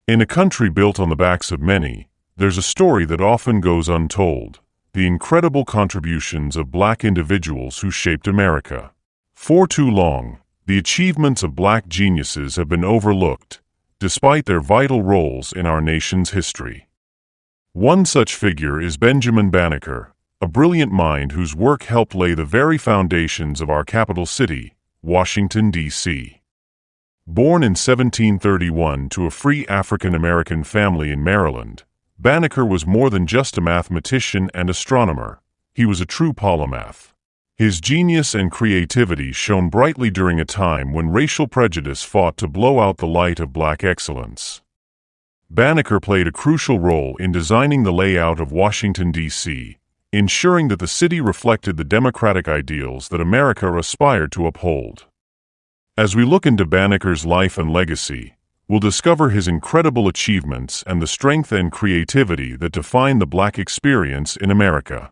In a country built on the backs of many, there's a story that often goes untold: the incredible contributions of black individuals who shaped America. For too long, the achievements of black geniuses have been overlooked, despite their vital roles in our nation's history. One such figure is Benjamin Banneker, a brilliant mind whose work helped lay the very foundations of our capital city, Washington, D.C. Born in 1731 to a free African-American family in Maryland, Banneker was more than just a mathematician and astronomer. He was a true polymath. His genius and creativity shone brightly during a time when racial prejudice fought to blow out the light of black excellence. Banneker played a crucial role in designing the layout of Washington, D.C., ensuring that the city reflected the democratic ideals that America aspired to uphold. As we look into Banneker's life and legacy, we'll discover his incredible achievements and the strength and creativity that define the black experience in America.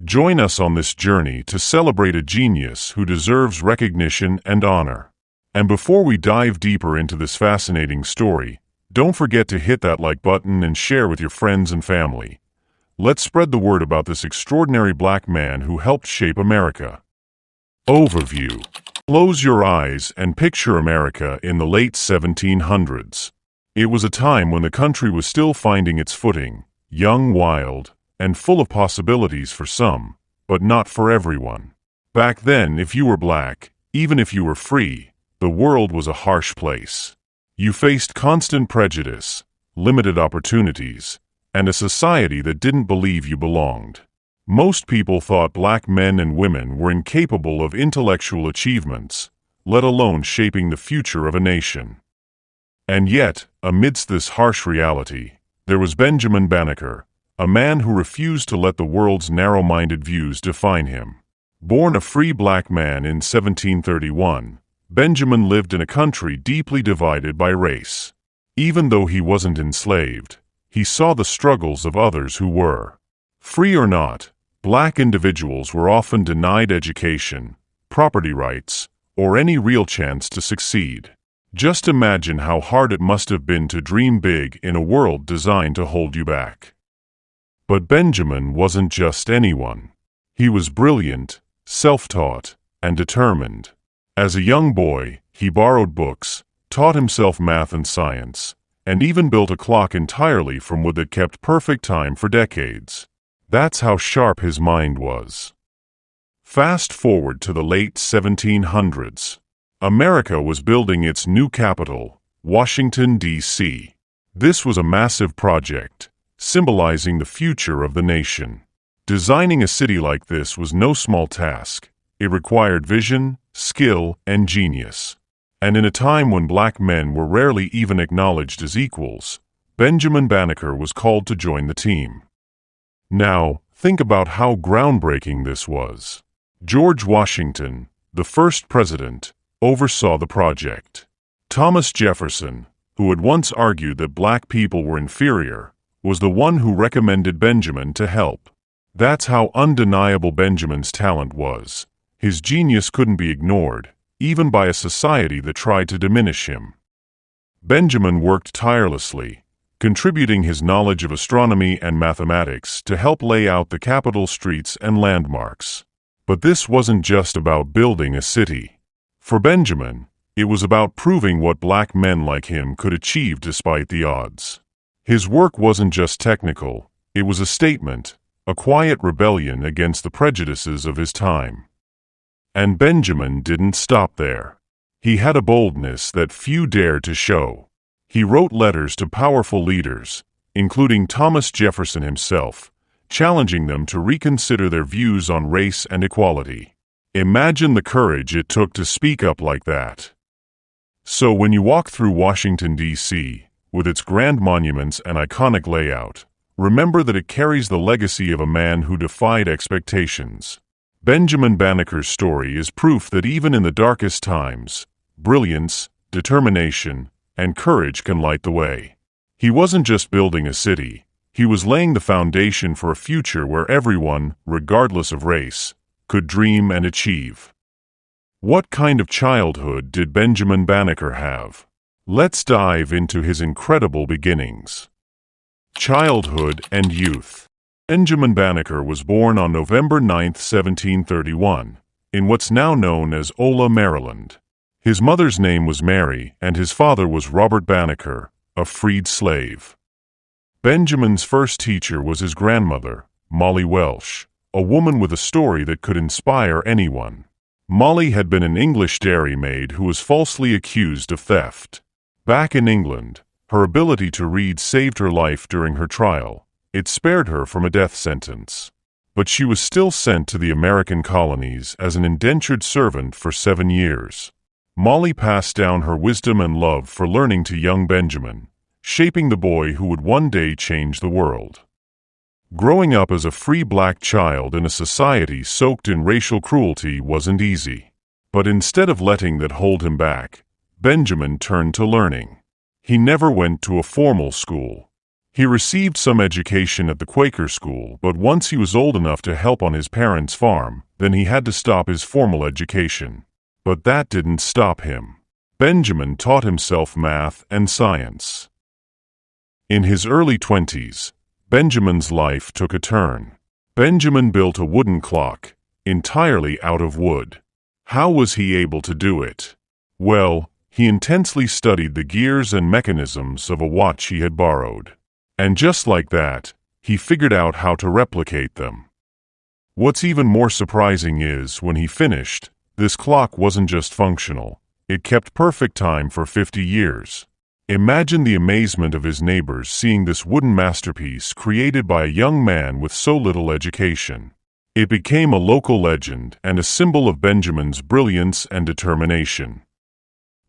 Join us on this journey to celebrate a genius who deserves recognition and honor. And before we dive deeper into this fascinating story, don't forget to hit that like button and share with your friends and family. Let's spread the word about this extraordinary black man who helped shape America. Overview. Close your eyes and picture America in the late 1700s. It was a time when the country was still finding its footing, young, wild, and full of possibilities for some, but not for everyone. Back then, if you were black, even if you were free, the world was a harsh place. You faced constant prejudice, limited opportunities, and a society that didn't believe you belonged. Most people thought black men and women were incapable of intellectual achievements, let alone shaping the future of a nation. And yet, amidst this harsh reality, there was Benjamin Banneker, a man who refused to let the world's narrow-minded views define him. Born a free black man in 1731, Benjamin lived in a country deeply divided by race. Even though he wasn't enslaved, he saw the struggles of others who were. Free or not, black individuals were often denied education, property rights, or any real chance to succeed. Just imagine how hard it must have been to dream big in a world designed to hold you back. But Benjamin wasn't just anyone. He was brilliant, self-taught, and determined. As a young boy, he borrowed books, taught himself math and science, and even built a clock entirely from wood that kept perfect time for decades. That's how sharp his mind was. Fast forward to the late 1700s. America was building its new capital, Washington, D.C. This was a massive project, symbolizing the future of the nation. Designing a city like this was no small task. It required vision, skill, and genius. And in a time when black men were rarely even acknowledged as equals, Benjamin Banneker was called to join the team. Now, think about how groundbreaking this was. George Washington, the first president, oversaw the project. Thomas Jefferson, who had once argued that black people were inferior, was the one who recommended Benjamin to help. That's how undeniable Benjamin's talent was. His genius couldn't be ignored, even by a society that tried to diminish him. Benjamin worked tirelessly, contributing his knowledge of astronomy and mathematics to help lay out the capital streets and landmarks. But this wasn't just about building a city. For Benjamin, it was about proving what black men like him could achieve despite the odds. His work wasn't just technical, it was a statement, a quiet rebellion against the prejudices of his time. And Benjamin didn't stop there. He had a boldness that few dared to show. He wrote letters to powerful leaders, including Thomas Jefferson himself, challenging them to reconsider their views on race and equality. Imagine the courage it took to speak up like that. So when you walk through Washington, D.C., with its grand monuments and iconic layout, remember that it carries the legacy of a man who defied expectations. Benjamin Banneker's story is proof that even in the darkest times, brilliance, determination, and courage can light the way. He wasn't just building a city, he was laying the foundation for a future where everyone, regardless of race, could dream and achieve. What kind of childhood did Benjamin Banneker have? Let's dive into his incredible beginnings. Childhood and youth. Benjamin Banneker was born on November 9, 1731, in what's now known as Ola, Maryland. His mother's name was Mary, and his father was Robert Banneker, a freed slave. Benjamin's first teacher was his grandmother, Molly Welsh, a woman with a story that could inspire anyone. Molly had been an English dairymaid who was falsely accused of theft. Back in England, her ability to read saved her life during her trial. It spared her from a death sentence. But she was still sent to the American colonies as an indentured servant for 7 years. Molly passed down her wisdom and love for learning to young Benjamin, shaping the boy who would one day change the world. Growing up as a free black child in a society soaked in racial cruelty wasn't easy. But instead of letting that hold him back, Benjamin turned to learning. He never went to a formal school. He received some education at the Quaker school, but once he was old enough to help on his parents' farm, then he had to stop his formal education. But that didn't stop him. Benjamin taught himself math and science. In his early 20s, Benjamin's life took a turn. Benjamin built a wooden clock, entirely out of wood. How was he able to do it? Well, he intensely studied the gears and mechanisms of a watch he had borrowed. And just like that, he figured out how to replicate them. What's even more surprising is, when he finished, this clock wasn't just functional. It kept perfect time for 50 years. Imagine the amazement of his neighbors seeing this wooden masterpiece created by a young man with so little education. It became a local legend and a symbol of Benjamin's brilliance and determination.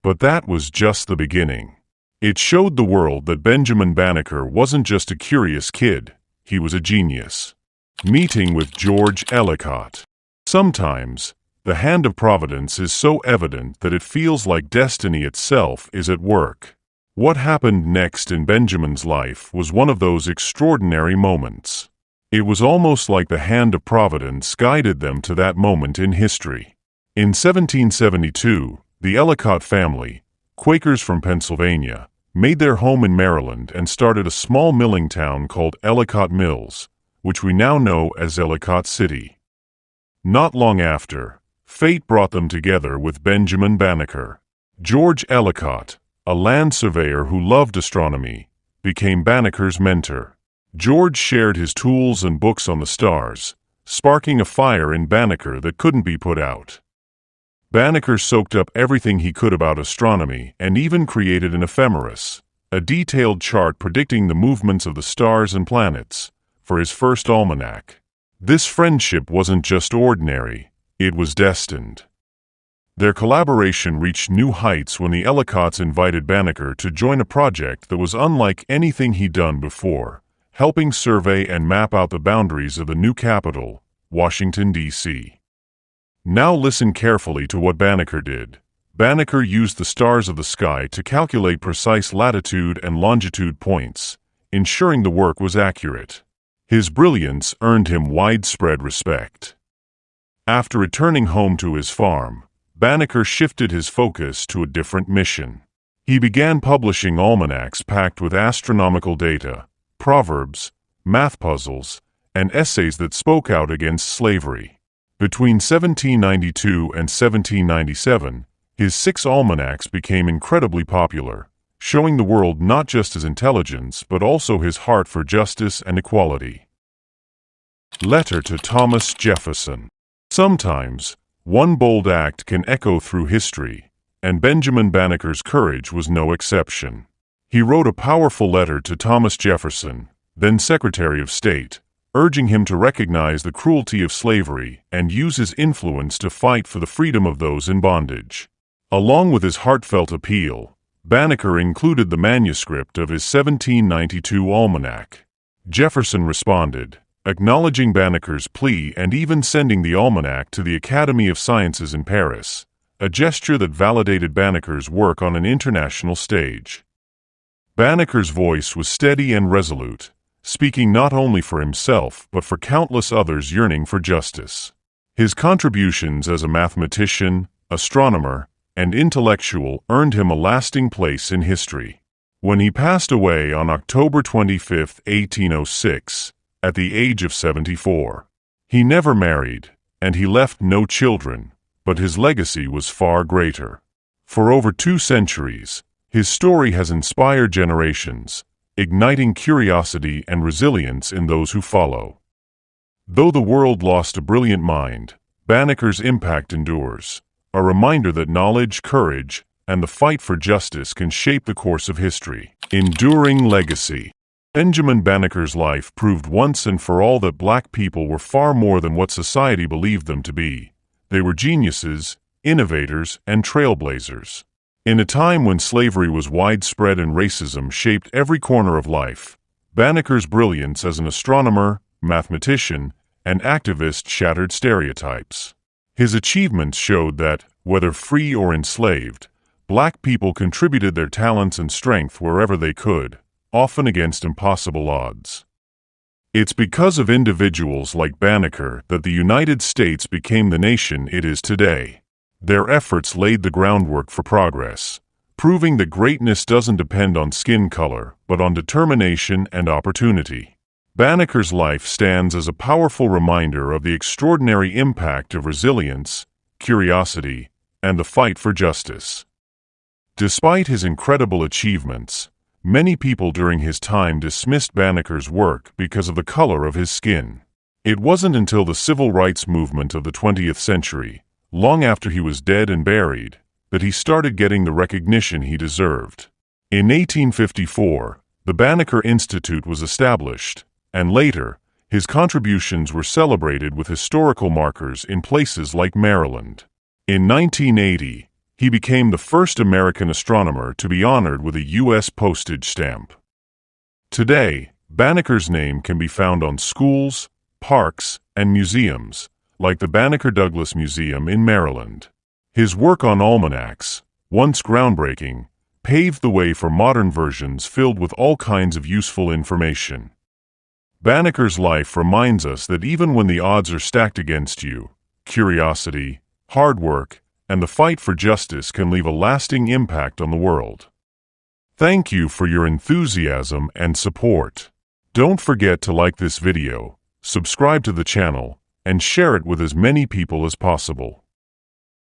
But that was just the beginning. It showed the world that Benjamin Banneker wasn't just a curious kid, he was a genius. Meeting with George Ellicott. Sometimes, the hand of Providence is so evident that it feels like destiny itself is at work. What happened next in Benjamin's life was one of those extraordinary moments. It was almost like the hand of Providence guided them to that moment in history. In 1772, the Ellicott family, Quakers from Pennsylvania, made their home in Maryland and started a small milling town called Ellicott Mills, which we now know as Ellicott City. Not long after, fate brought them together with Benjamin Banneker. George Ellicott, a land surveyor who loved astronomy, became Banneker's mentor. George shared his tools and books on the stars, sparking a fire in Banneker that couldn't be put out. Banneker soaked up everything he could about astronomy and even created an ephemeris, a detailed chart predicting the movements of the stars and planets, for his first almanac. This friendship wasn't just ordinary, it was destined. Their collaboration reached new heights when the Ellicotts invited Banneker to join a project that was unlike anything he'd done before, helping survey and map out the boundaries of the new capital, Washington, D.C. Now listen carefully to what Banneker did. Banneker used the stars of the sky to calculate precise latitude and longitude points, ensuring the work was accurate. His brilliance earned him widespread respect. After returning home to his farm, Banneker shifted his focus to a different mission. He began publishing almanacs packed with astronomical data, proverbs, math puzzles, and essays that spoke out against slavery. Between 1792 and 1797, his 6 almanacs became incredibly popular, showing the world not just his intelligence but also his heart for justice and equality. Letter to Thomas Jefferson. Sometimes, one bold act can echo through history, and Benjamin Banneker's courage was no exception. He wrote a powerful letter to Thomas Jefferson, then Secretary of State, urging him to recognize the cruelty of slavery and use his influence to fight for the freedom of those in bondage. Along with his heartfelt appeal, Banneker included the manuscript of his 1792 almanac. Jefferson responded, acknowledging Banneker's plea and even sending the almanac to the Academy of Sciences in Paris, a gesture that validated Banneker's work on an international stage. Banneker's voice was steady and resolute, speaking not only for himself but for countless others yearning for justice. His contributions as a mathematician, astronomer, and intellectual earned him a lasting place in history. When he passed away on October 25, 1806, at the age of 74, he never married, and he left no children, but his legacy was far greater. For over 2 centuries, his story has inspired generations, igniting curiosity and resilience in those who follow. Though the world lost a brilliant mind, Banneker's impact endures, a reminder that knowledge, courage, and the fight for justice can shape the course of history. Enduring legacy. Benjamin Banneker's life proved once and for all that black people were far more than what society believed them to be. They were geniuses, innovators, and trailblazers. In a time when slavery was widespread and racism shaped every corner of life, Banneker's brilliance as an astronomer, mathematician, and activist shattered stereotypes. His achievements showed that, whether free or enslaved, black people contributed their talents and strength wherever they could, often against impossible odds. It's because of individuals like Banneker that the United States became the nation it is today. Their efforts laid the groundwork for progress, proving that greatness doesn't depend on skin color, but on determination and opportunity. Banneker's life stands as a powerful reminder of the extraordinary impact of resilience, curiosity, and the fight for justice. Despite his incredible achievements, many people during his time dismissed Banneker's work because of the color of his skin. It wasn't until the civil rights movement of the 20th century, long after he was dead and buried, that he started getting the recognition he deserved. In 1854, the Banneker Institute was established, and later, his contributions were celebrated with historical markers in places like Maryland. In 1980, he became the first American astronomer to be honored with a U.S. postage stamp. Today, Banneker's name can be found on schools, parks, and museums, like the Banneker Douglas Museum in Maryland. His work on almanacs, once groundbreaking, paved the way for modern versions filled with all kinds of useful information. Banneker's life reminds us that even when the odds are stacked against you, curiosity, hard work, and the fight for justice can leave a lasting impact on the world. Thank you for your enthusiasm and support. Don't forget to like this video, subscribe to the channel, and share it with as many people as possible.